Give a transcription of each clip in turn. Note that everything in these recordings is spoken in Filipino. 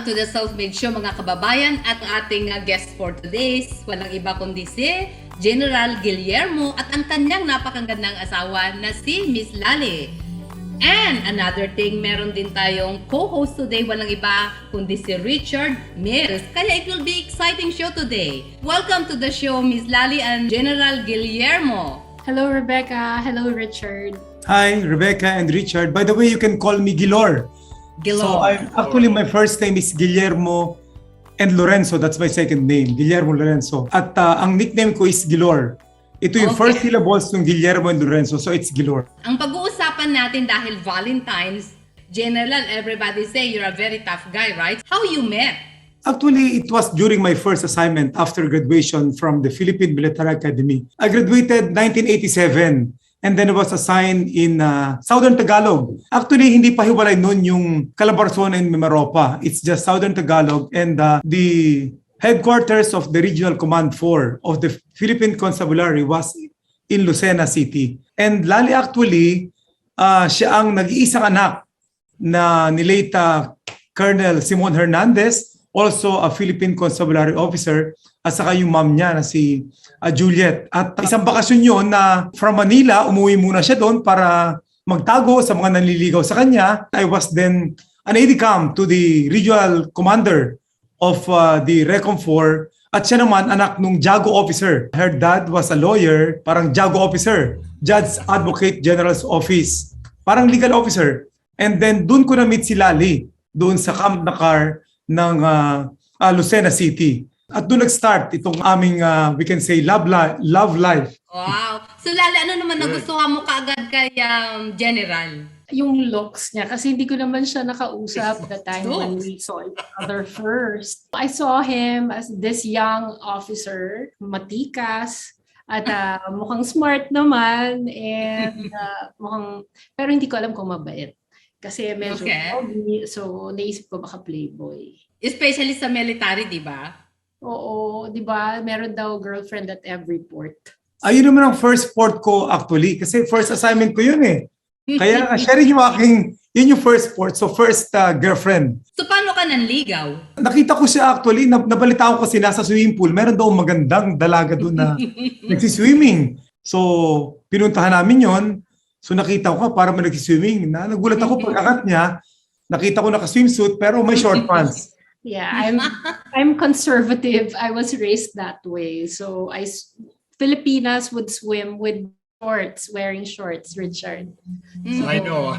to the Self-Made Show mga kababayan at ating guest for today's walang iba kundi si General Guillermo at ang kanyang napakagandang asawa na si Miss Lally. And another thing, meron din tayong co-host today, walang iba kundi si Richard Mills. Kaya it will be exciting show today. Welcome to the show, Miss Lally and General Guillermo. Hello, Rebecca. Hello, Richard. Hi, Rebecca and Richard. By the way, you can call me Guillor. So actually my first name is Guillermo and Lorenzo. That's my second name, Guillermo Lorenzo. At ang nickname ko is Guillor. Ito yung first syllables ng Guillermo and Lorenzo, so it's Guillor. Ang pag-uusapan natin dahil Valentine's, General, everybody say you're a very tough guy, right? How you met? Actually, it was during my first assignment after graduation from the Philippine Military Academy. I graduated 1987. And then I was assigned in Southern Tagalog. Actually, hindi pa hiwalay noon yung Calabarzon and Mimaropa. It's just Southern Tagalog. And the headquarters of the Regional Command 4 of the Philippine Constabulary was in Lucena City. And Lally actually, siya ang nag-iisang anak na ni late Colonel Simon Hernandez, also a Philippine Constabulary officer, at saka yung mom niya na si Juliet. At isang bakasyon yun na from Manila, umuwi muna siya doon para magtago sa mga nanliligaw sa kanya. I was then an aide-camp to the regional commander of the Recon 4 at siya naman anak nung Jago officer. Her dad was a lawyer, parang Jago officer, Judge Advocate General's Office, parang legal officer. And then doon ko na-meet si Lally, doon sa Camp Nakar ng Lucena City. At doon nag-start itong aming, we can say, love life. Wow. So Lally, ano naman nagustuhan mo kaagad kay General? Yung looks niya, kasi hindi ko naman siya nakausap the time when we saw each other first. I saw him as this young officer, matikas, at mukhang smart naman, and pero hindi ko alam kung mabait. Kasi medyo pogi, so naisip ko baka playboy. Especially sa military, di ba? Oo, di ba? Meron daw girlfriend at every port. Ayun naman ang first port ko actually, kasi first assignment ko yun eh. Kaya siya rin yung yun yung first port, so first girlfriend. So paano ka nanligaw? Nakita ko siya actually, nabalita ko kasi nasa swimming pool, meron daw magandang dalaga doon na nagsiswimming. So pinuntahan namin yon. So nakita ko para may nagsiswimming. Nagulat ako pagkakat niya, nakita ko naka-swimsuit pero may short pants. Yeah, I'm conservative. I was raised that way. So Filipinas would swim with shorts, wearing shorts, Richard. So, I know.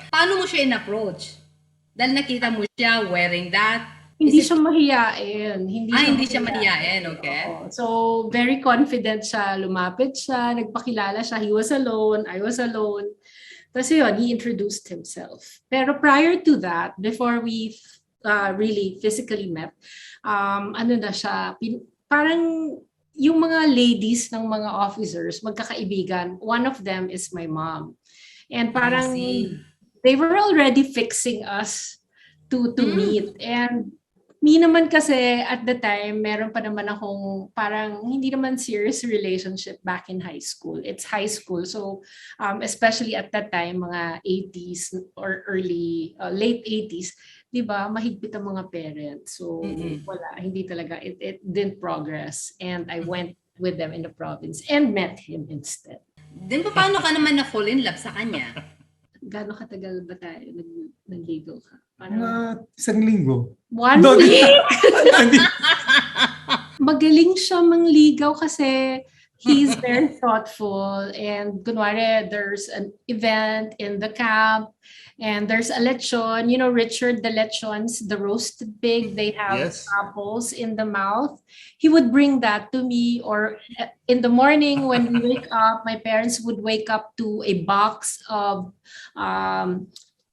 Paano mo siya in-approach? Dahil nakita mo siya wearing that? Hindi siya mahiyain. Hindi siya mahiyain, okay. So, very confident siya. Lumapit siya, nagpakilala siya. He was alone, I was alone. Tapos yun, he introduced himself. Pero prior to that, before we really physically met, ano na siya, parang yung mga ladies ng mga officers, magkakaibigan, one of them is my mom. And parang they were already fixing us to meet. And me naman kasi at the time, meron pa naman akong parang hindi naman serious relationship back in high school. It's high school. So especially at that time, mga 80s or late 80s, di ba, mahigpit ang mga parents. So wala, hindi talaga. It didn't progress. And I went with them in the province and met him instead. Then paano ka naman na-fall in love sa kanya? Gano'ng katagal ba tayo nagligaw ka? Isang linggo. 1 week? Magaling siya mangligaw kasi he's very thoughtful, and kunwari there's an event in the camp and there's a lechon, you know, Richard, the lechons, the roasted pig, they have apples in the mouth. He would bring that to me, or in the morning when we wake up, my parents would wake up to a box of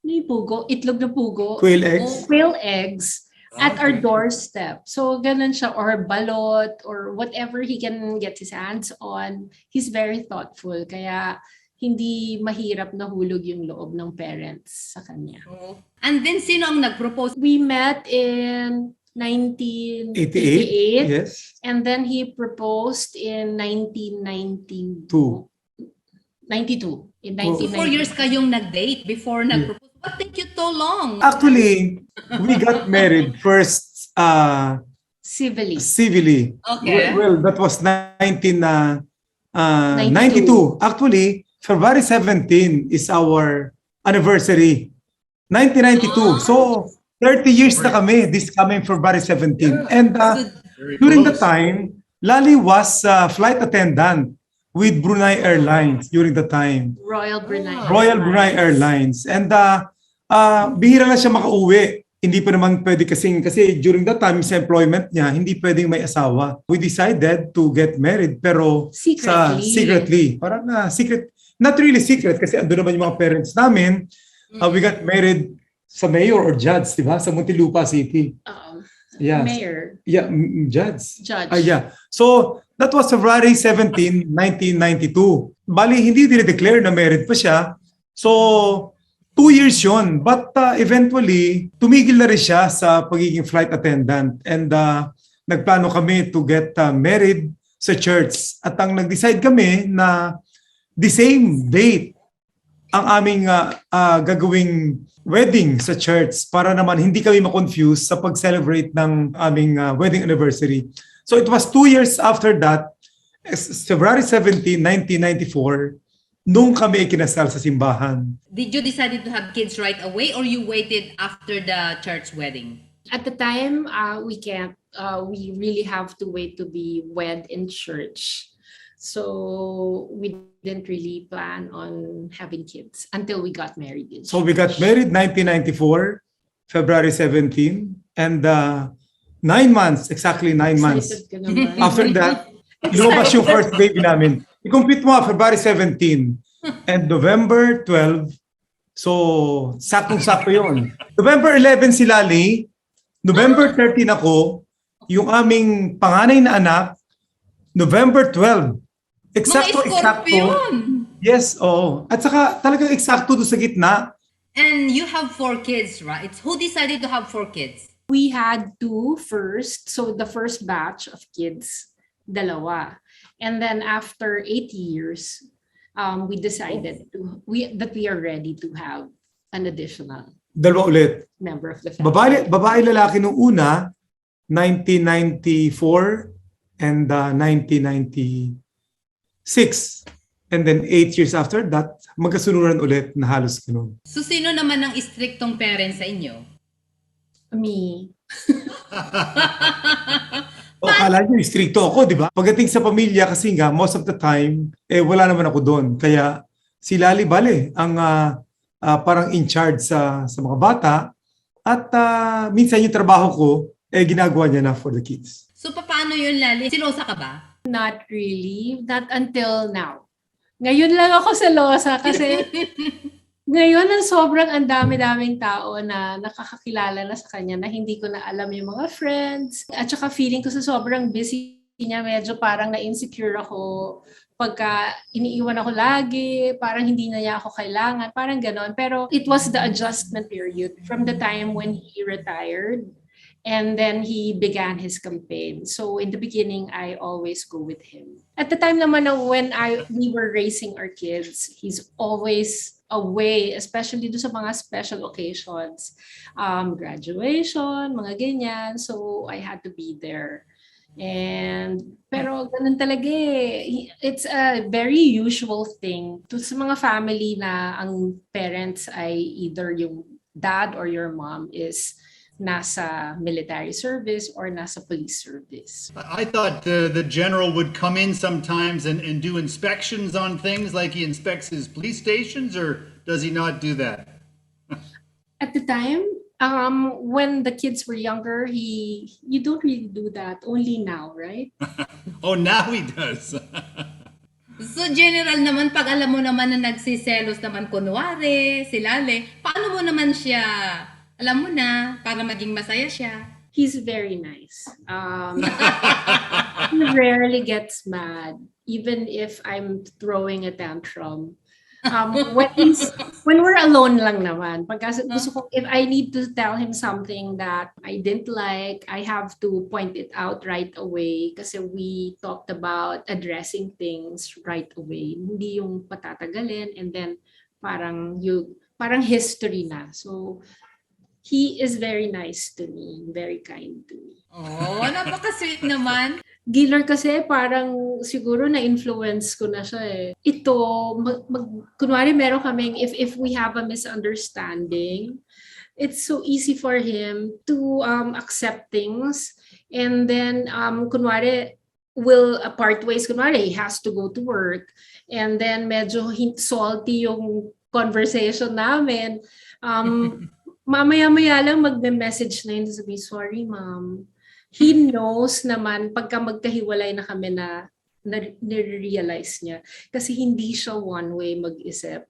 itlog na pugo, quail eggs at our doorstep. So ganun siya, or balot, or whatever he can get his hands on. He's very thoughtful, kaya hindi mahirap nahulog yung loob ng parents sa kanya. And then sino ang nag-propose? We met in 1988. Yes. And then he proposed in 1992. 92. In 1992. 4 years kayong nag-date before nag-propose. What take you so long? Actually, we got married first Civilly. civilly. Okay. Well, that was 92. 92. Actually, February 17 is our anniversary. 1992. So, 30 years na kami this coming February 17. And So, Very during the close. time, Lally was flight attendant with Brunei Airlines during the time. Royal Brunei Royal Brunei Airlines. And bihira na siya makauwi. Hindi pa naman pwede kasi during that time sa employment niya, hindi pwedeng may asawa. We decided to get married pero secretly. Parang secret, not really secret kasi ando naman yung mga parents namin. We got married sa mayor or judge, di ba? Sa Muntinlupa City. Yeah. Mayor. Yeah, judge. Judge. Yeah. So, that was February 17, 1992. Bali, hindi dinedeclare na married pa siya. So, 2 years yun. But eventually, tumigil na rin siya sa pagiging flight attendant. And nagplano kami to get married sa church. At ang nag-decide kami na the same date ang aming gagawing wedding sa church para naman hindi kami ma-confuse sa pag-celebrate ng aming wedding anniversary. So it was 2 years after that, February 17, 1994, nung kami ikinasal sa simbahan. did you decide to have kids right away or you waited after the church wedding? At the time, we can't. We really have to wait to be wed in church. So we didn't really plan on having kids until we got married. So we got married 1994, February 17, and 9 months, exactly 9 months. Excited ka naman. After that, lumabas yung first baby namin. I-complete mo February 17 and November 12. So, saktong-sakto yun. November 11 si Lally, November 13 ako, yung aming panganay na anak, November 12. Mga Scorpion! Yes, oo. At saka talagang eksakto doon sa gitna. And you have 4 kids, right? Who decided to have 4 kids? We had 2 first. So the first batch of kids, dalawa. And then after 8 years, we decided that we are ready to have an additional Dalawa ulit. member of the family. Babae lalaki nung una, 1994 and 1996. And then 8 years after that, magkasunuran ulit na halos ganun. So, sino naman ang istriktong parents sa inyo? Me. O akala nyo, stricto ako, di ba? Pagdating sa pamilya kasi nga, most of the time, wala naman ako doon. Kaya si Lally Bale ang parang in charge sa mga bata. At minsan yung trabaho ko, ginagawa niya na for the kids. So, paano yun, Lally? Silosa ka ba? Not really. Not until now. Ngayon lang ako selosa kasi ngayon ang sobrang ang dami-daming tao na nakakakilala na sa kanya na hindi ko na alam yung mga friends. At saka feeling ko sa sobrang busy niya, medyo parang na-insecure ako pagka iniiwan ako lagi, parang hindi na niya ako kailangan, parang ganon. Pero it was the adjustment period from the time when he retired and then he began his campaign. So in the beginning, I always go with him. At the time naman na when we were raising our kids, he's always away, especially do sa mga special occasions, graduation, mga ganyan. So I had to be there. Pero ganun talaga eh. It's a very usual thing to sa mga family na ang parents ay either yung dad or your mom is nasa military service or nasa police service. I thought the general would come in sometimes and do inspections on things like he inspects his police stations, or does he not do that? At the time, when the kids were younger, you don't really do that. Only now, right? Oh, now he does. So, general naman, pag alam mo naman na nagsiselos naman kunwari, si Lale, paano mo naman siya, alam mo na, para maging masaya siya? He's very nice. He rarely gets mad, even if I'm throwing a tantrum. When we're alone lang naman, pagka gusto ko, if I need to tell him something that I didn't like, I have to point it out right away kasi we talked about addressing things right away. Hindi yung patatagalin and then parang you parang history na. So, he is very nice to me, very kind to me. Oh, napaka-sweet naman. Guillor kasi parang siguro na-influence ko na siya eh. Ito, kunwari meron kaming, if we have a misunderstanding, it's so easy for him to accept things. And then, kunwari, will part ways, kunwari, he has to go to work. And then medyo salty yung conversation namin. Mamaya-maya lang magme-message na yun, sabi, sorry ma'am. He knows naman pagka magkahiwalay na kami na nare-realize niya. Kasi hindi siya one way mag-isip.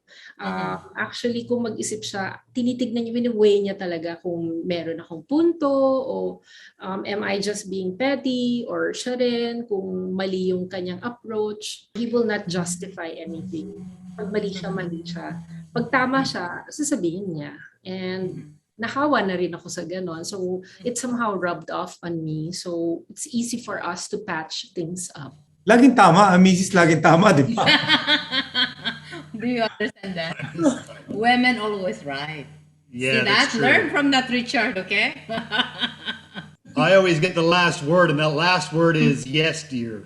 Actually, kung mag-isip siya, tinitignan niya, wini-weigh niya talaga kung meron akong punto o am I just being petty or siya rin, kung mali yung kanyang approach. He will not justify anything. Pag mali siya. Pag tama siya, sasabihin niya. And nahawa na rin ako sa ganon. So, it somehow rubbed off on me. So, it's easy for us to patch things up. Laging tama, Mrs. Laging tama, di ba? Do you understand that? Women always right. Yeah, See that? that's true. Learn from that, Richard, okay? I always get the last word, and that last word is yes, dear.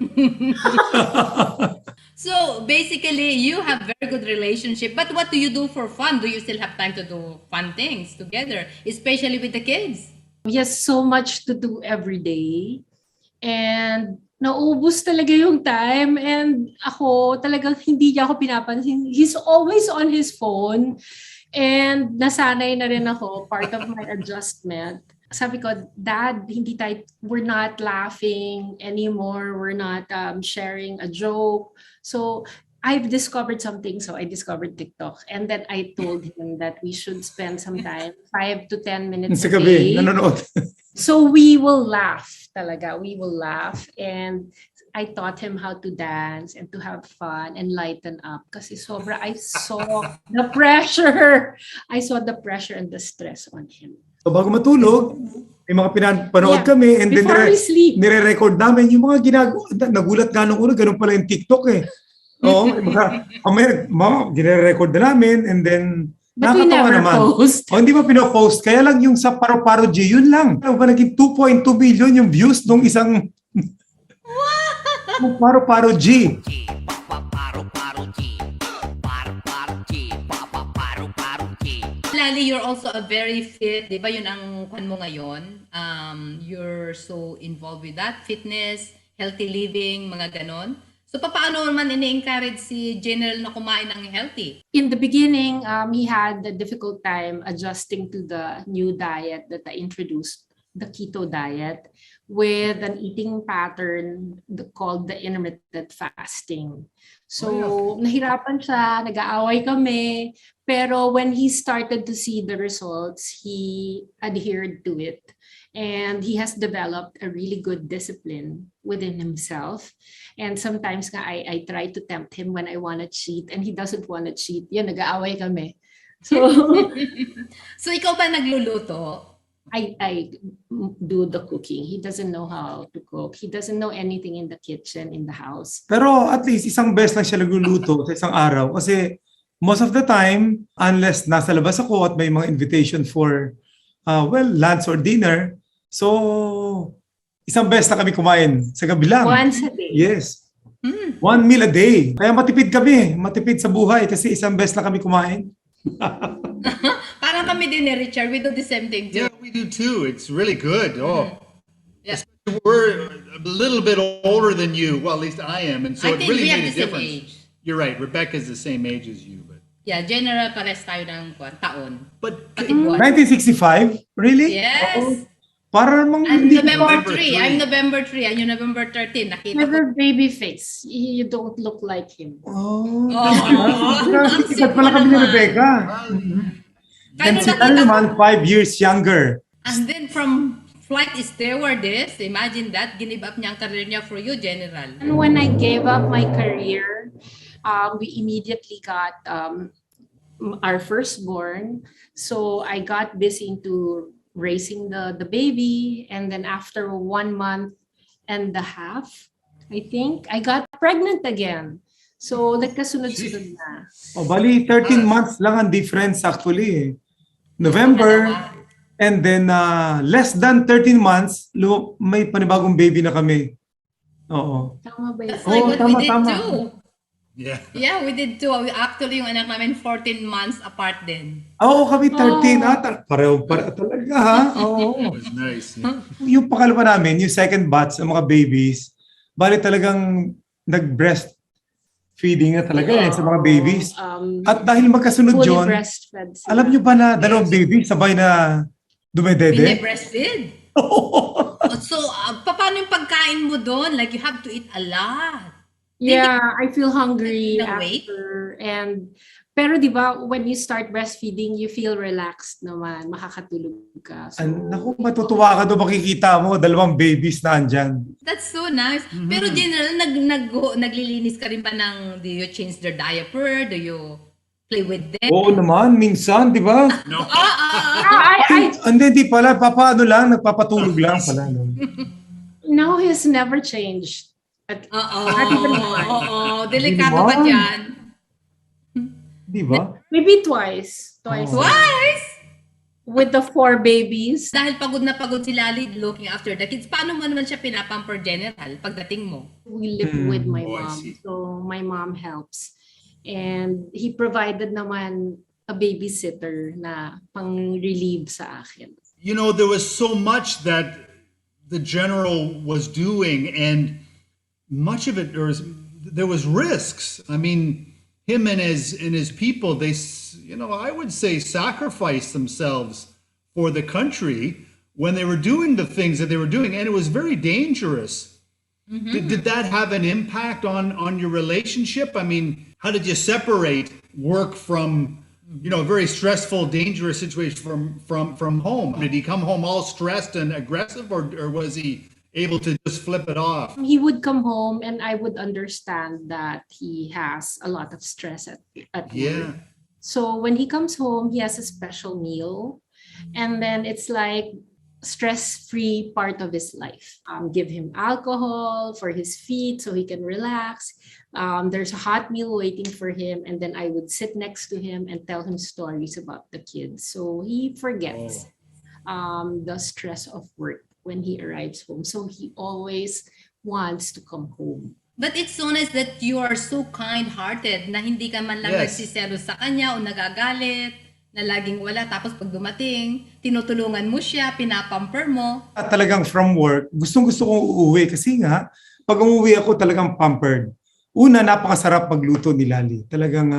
So basically, you have very good relationship. But what do you do for fun? Do you still have time to do fun things together, especially with the kids? He has so much to do every day. And naubos talaga yung time. And ako, talagang hindi niya ako pinapansin. He's always on his phone. And nasanay na rin ako, part of my adjustment. Sabi ko, Dad, we're not laughing anymore. We're not sharing a joke. So I've discovered something. So I discovered TikTok. And then I told him that we should spend some time, 5 to 10 minutes Sa a gabi, day. nanonood. So we will laugh talaga. We will laugh. And I taught him how to dance and to have fun and lighten up. Kasi sobra, I saw the pressure. I saw the pressure and the stress on him. So bago matulog, may mga pinapanood Yeah. kami and then Before we sleep. nire-record namin yung mga nagulat nga nung una, ganun pala yung TikTok eh. Oo, gire-record na namin and then But we nakakatawa never naman. post. O hindi pa pinopost, kaya lang yung sa Paro-Paro G, yun lang. Ano ba naging 2.2 million yung views nung isang nung Paro-Paro G. Lally, you're also a very fit, di ba yun ang kwan mo ngayon? You're so involved with that, fitness, healthy living, mga ganon. So paano naman ini-encourage si General na kumain ng healthy? In the beginning, he had a difficult time adjusting to the new diet that I introduced, the keto diet, with an eating pattern called the intermittent fasting. So, nahirapan siya, nag-aaway kami, pero when he started to see the results, he adhered to it. And he has developed a really good discipline within himself. And sometimes I try to tempt him when I want to cheat and he doesn't want to cheat. Yan, nag-aaway kami. So, So ikaw ba nagluluto? I do the cooking. He doesn't know how to cook. He doesn't know anything in the kitchen, in the house. Pero at least isang beses lang siya nagluluto sa isang araw kasi most of the time, unless nasa labas ako at may mga invitation for lunch or dinner, so isang beses na kami kumain sa gabi lang. Once a day. Yes. 1 meal a day. Kaya matipid kami. Matipid sa buhay kasi isang beses lang kami kumain. Parang kami din ni Richard, we do the same thing too. Yeah, we do too. It's really good. Oh, Yeah. we're a little bit older than you. Well, at least I am, and so I it think really we have made a the same difference. age. You're right. Rebecca's the same age as you, but Yeah, general pares tayo ng taon. but Pati buwan. 1965? Really? Yes. Para namang I'm hindi November November 3. 3. I'm November 3. And yung November 13. Nakita With ko. a baby face. You don't look like him. Oh. Oh. Sikat pala kami ni Rebecca. Kaya And nung si nakita Lally ko- naman, 5 years younger. And then from flight stewardess, imagine that, give up niya ang career niya for you, General. And when I gave up my career, we immediately got our firstborn. So I got busy into raising the baby. And then after 1 month and a half, I think, I got pregnant again. So, nagkasunod-sunod na. O, bali, 13 months lang ang difference actually eh. November, and then less than 13 months, may panibagong baby na kami. Oo. Tama ba yun? That's like what tama, we did tama. too. Yeah. Yeah, we did too. Actually, yung anak namin 14 months apart din. Oo, kami 13. Oh. Pareho talaga ha. Oo. That was nice. Yeah. Yung pangalawa namin, yung second batch ng mga babies, bali talagang nag-breast feeding na talaga sa mga babies. At dahil magkasunod fully yun, breastfed sila. alam nyo ba na dalawang baby sabay na dumedede? Breastfeed. So, paano yung pagkain mo doon? Like, you have to eat a lot. Yeah, I feel hungry No, wait. after. Pero di ba, when you start breastfeeding, you feel relaxed naman. Makakatulog ka. So, Naku, matutuwa ka doon, makikita mo, dalawang babies na andyan. That's so nice. Pero general, naglilinis ka rin ba ng, do you change their diaper? Do you play with them? Oo naman, minsan, di ba? No. Hindi pala, nagpapatulog lang pala. no, he's never changed. Oo. Delikado Di ba? ba dyan? Di ba? Maybe twice. Twice. Twice? With the 4 babies. Dahil pagod na pagod si Lally looking after the kids, paano mo naman siya pinapamper general pagdating mo? We live with my Oh, I mom. see. So my mom helps. And he provided naman a babysitter na pang-relieve sa akin. You know, there was so much that the general was doing, and much of it there was risks. I mean, him and his people, they, I would say, sacrificed themselves for the country when they were doing the things that they were doing, and it was very dangerous. Did that have an impact on your relationship? I mean, how did you separate work from, a very stressful, dangerous situation from home? Did he come home all stressed and aggressive, or was he able to just flip it off? He would come home and I would understand that he has a lot of stress at Yeah. work. So when he comes home, he has a special meal, and then it's like stress-free part of his life. Give him alcohol for his feet so he can relax. There's a hot meal waiting for him, and then I would sit next to him and tell him stories about the kids. So he forgets the stress of work when he arrives home. So he always wants to come home. But it's so nice that you are so kind-hearted na hindi ka man lang Yes. nagsiselos sa kanya o nagagalit, na laging wala. Tapos pag dumating, tinutulungan mo siya, pinapamper mo. At talagang from work, gustong-gusto kong uuwi kasi nga, pag umuwi ako talagang pampered. Una, napakasarap magluto ni Lally. Talagang,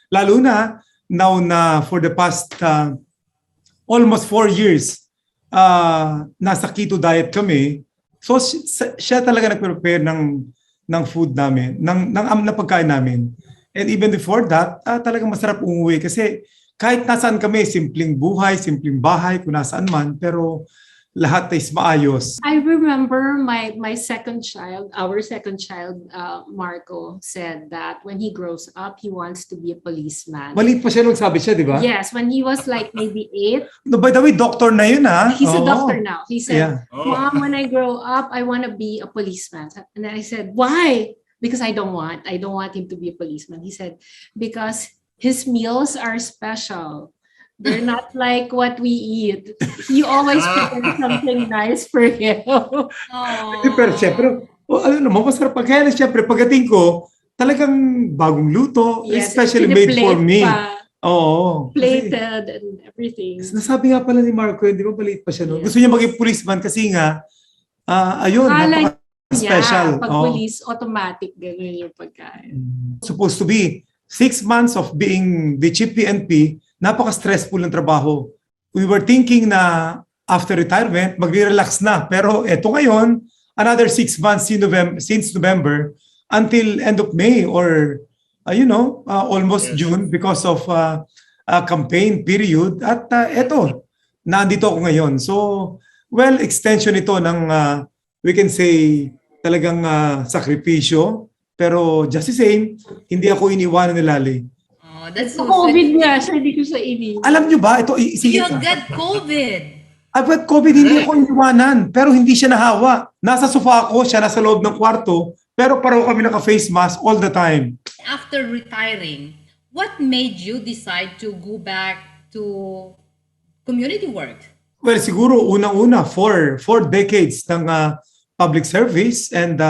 lalo na, now na for the past almost 4 years, nasa keto diet kami. So, siya talaga nag-prepare ng food namin, ng pagkain namin. And even before that, talagang masarap umuwi kasi kahit nasaan kami, simpleng buhay, simpleng bahay, kung nasaan man, pero lahat is maayos. I remember my second child, our second child, Marco, said that when he grows up, he wants to be a policeman. Maliit pa siya nung sabi siya, di ba? Yes, when he was like maybe 8, No, by the way, doctor na yun ha. he's a Oo. doctor now. He said, Yeah. Mom, when I grow up, I want to be a policeman. And then I said, why? Because I don't want him to be a policeman. He said, because his meals are special. They're not like what we eat. You always prepare something nice for him. Pero siyempre, masarap pag kaya siyempre, pagdating ko, talagang bagong luto, Yes, especially made for piniplate me. pa, Oo. Kasi, plated and everything. nasabi nga pala ni Marco, di ba maliit pa siya noon? Yes. Gusto niya maging policeman kasi nga, ayun, Akala napaka-special. pag Oo. police, automatic ganun yung pagkain. Supposed to be 6 months of being the chief PNP, napaka-stressful ng trabaho. We were thinking na after retirement, magre-relax na. Pero eto ngayon, another 6 months since November until end of May or, almost Yes. June because of campaign period. At eto, nandito ako ngayon. So, well, extension ito ng, we can say, talagang sakripisyo. Pero just the same, hindi ako iniwanan ni Lally. Oh, that's so COVID sweet. nga siya, hindi ko siya ini. Alam nyo ba, ito, You got COVID. I've got COVID, hindi ako iniwanan, pero hindi siya nahawa. Nasa sofa ako, siya nasa loob ng kwarto, pero pareho kami naka-face mask all the time. after retiring, what made you decide to go back to community work? Well, siguro unang-una, four decades ng public service, and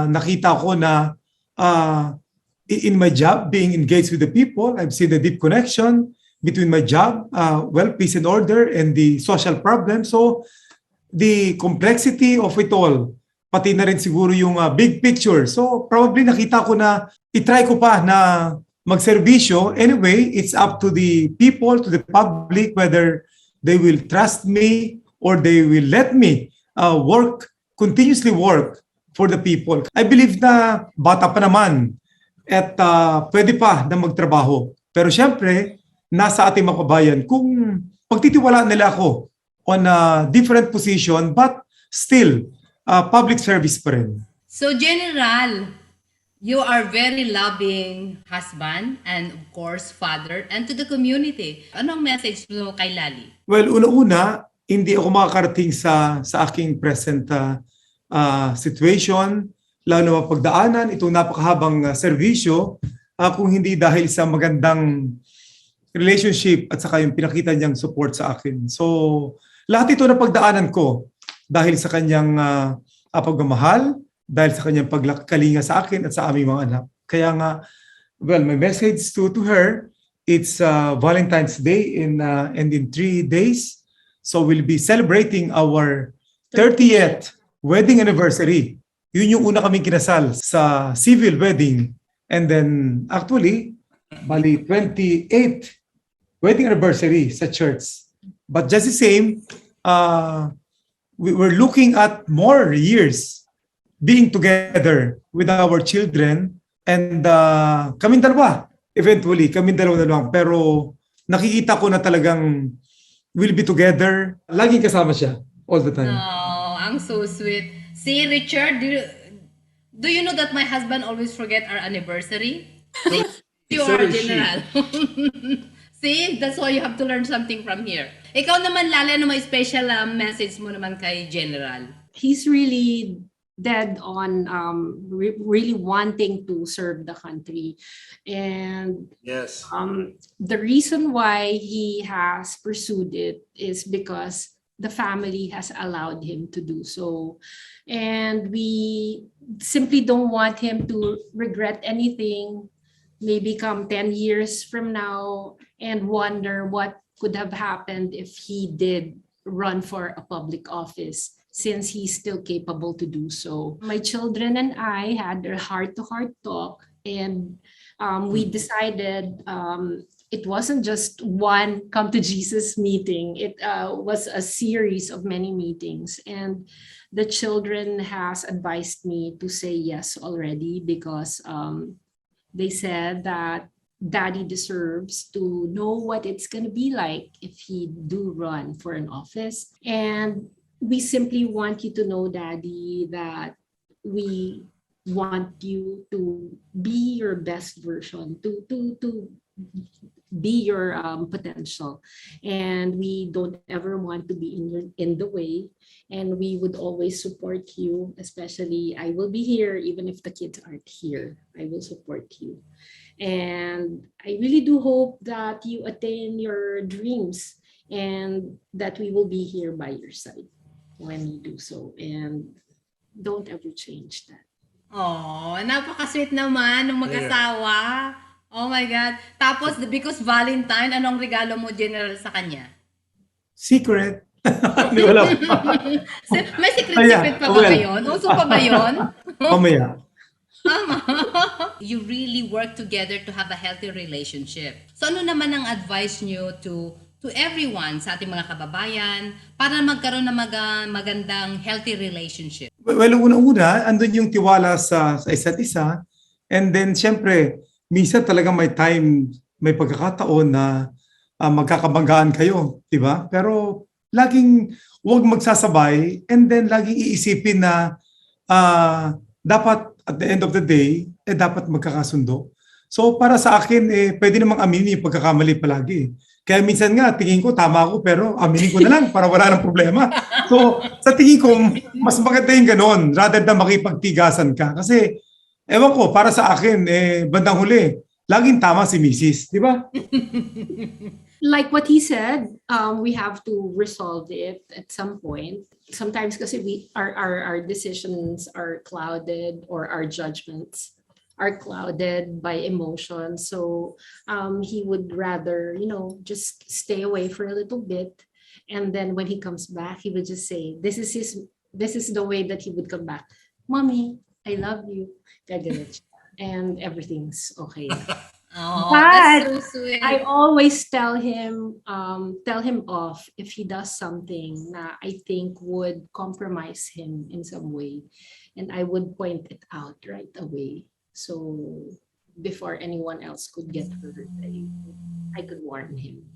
nakita ko na in my job, being engaged with the people, I've seen the deep connection between my job, peace and order, and the social problem. So the complexity of it all, pati na rin siguro yung big picture. So probably nakita ko na itry ko pa na magserbisyo. Anyway, it's up to the people, to the public, whether they will trust me or they will let me continuously work for the people. I believe na bata pa naman at pwede pa na magtrabaho. Pero syempre, nasa ating mga kabayan kung pagtitiwalaan nila ako on a different position but still public service pa rin. So, General, you are very loving husband and of course father and to the community. Anong message mo kay Lally? Well, una-una, hindi ako makakarating sa aking present situation, lalo na pagdaanan itong napakahabang serbisyo kung hindi dahil sa magandang relationship at saka yung pinakita niyang support sa akin. So, lahat ito na pagdaanan ko dahil sa kanyang pagmamahal, dahil sa kanyang pagkalinga sa akin at sa aming mga anak. Kaya nga, well, my message to her, it's Valentine's Day and in 3 days. So we'll be celebrating our 30th wedding anniversary. Yun yung una kaming kinasal sa civil wedding. And then actually, bali 28th wedding anniversary sa church. But just the same, we were looking at more years being together with our children, and kaming dalawa, eventually, kaming dalawa na lang. Pero nakikita ko na talagang we'll be together. Laging kasama siya all the time. Oh, ang so sweet. See, Richard, do you know that my husband always forget our anniversary? You So are does she. General. See, that's why you have to learn something from here. Ikaw naman, Lally, ano may special message mo naman kay General? He's really dead on really wanting to serve the country. And Yes. the reason why he has pursued it is because the family has allowed him to do so. And we simply don't want him to regret anything, maybe come 10 years from now and wonder what could have happened if he did run for a public office, since he's still capable to do so. My children and I had a heart-to-heart talk, and we decided it wasn't just one come to Jesus meeting. It was a series of many meetings, and the children has advised me to say yes already, because they said that Daddy deserves to know what it's going to be like if he do run for an office. And we simply want you to know, Daddy, that we want you to be your best version, to be your potential. And we don't ever want to be in the way. And we would always support you, especially I will be here even if the kids aren't here. I will support you. And I really do hope that you attain your dreams and that we will be here by your side when you do so. And don't ever change that. Oh, napaka-sweet naman ng mag-asawa. Oh my God. Tapos, because Valentine, anong regalo mo, General, sa kanya? Secret. Hindi, wala pa. May secret-secret pa ba yun? Uso pa ba yun? Mamaya. You really work together to have a healthy relationship. So ano naman ang advice nyo to everyone, sa ating mga kababayan, para magkaroon ng magandang healthy relationship? Well, una-una, andun yung tiwala sa isa't isa. And then, syempre, minsan talaga may time, may pagkakataon na magkakabanggaan kayo, di ba? Pero laging huwag magsasabay, and then laging iisipin na dapat at the end of the day, dapat magkakasundo. So para sa akin, pwede namang aminin yung pagkakamali palagi. Kaya minsan nga, tingin ko tama ako, pero aminin ko na lang para wala ng problema. So sa tingin ko, mas maganda yung ganon rather than makipagtigasan ka. Kasi Ewan ko, para sa akin, bandang huli, laging tama si Mrs., di ba? Like what he said, we have to resolve it at some point. Sometimes kasi our decisions are clouded, or our judgments are clouded by emotion. So he would rather, just stay away for a little bit. And then when he comes back, he would just say, this is the way that he would come back. Mommy, I love you. Gaganon siya. And everything's okay. Oh, But that's so sweet. I always tell him off if he does something na I think would compromise him in some way, and I would point it out right away. So before anyone else could get hurt, I could warn him.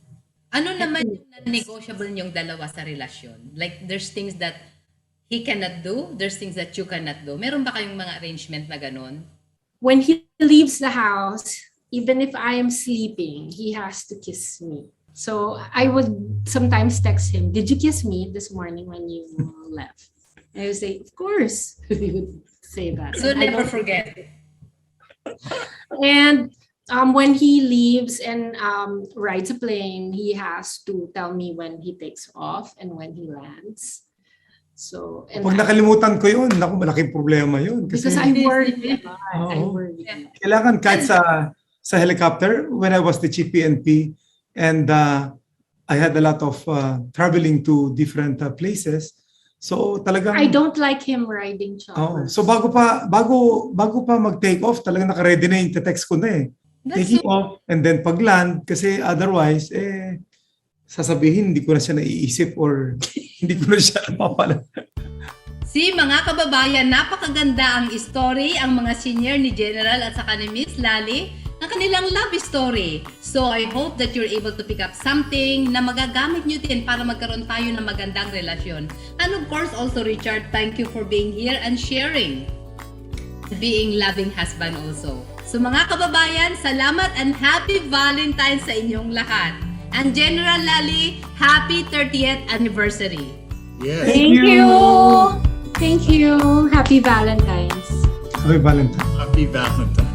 Ano naman yung non-negotiable niyong dalawa sa relasyon? Like, there's things that he cannot do, there's things that you cannot do. Meron ba kayong mga arrangement na ganun? When he leaves the house, even if I am sleeping, he has to kiss me. So I would sometimes text him, "Did you kiss me this morning when you left?" And I would say, "Of course." He would say that. So And I never don't- forget. And when he leaves and rides a plane, he has to tell me when he takes off and when he lands. So, and Pag nakalimutan ko yun, naku, malaking problema yun. because Kasi I worry a lot. I Oo. worry. kailangan kahit sa helicopter, when I was the chief PNP, and I had a lot of traveling to different places. So talagang I don't like him riding oh, choppers. so bago pa mag-take off, talagang naka-ready na yung text ko na eh. That's Taking off and then pag-land kasi otherwise sasabihin hindi ko na siya naiisip or hindi ko na siya napapala. Si mga kababayan, napakaganda ang story, ang mga senior ni General at saka ni Miss Lally, ang kanilang love story. So I hope that you're able to pick up something na magagamit nyo din para magkaroon tayo ng magandang relasyon. And of course also Richard, thank you for being here and sharing. Being loving husband also. So mga kababayan, salamat and happy Valentine's sa inyong lahat. And General Lally, happy 30th anniversary. Yes. Thank you. Thank you. Happy Valentine's. Happy Valentine. Happy Valentine.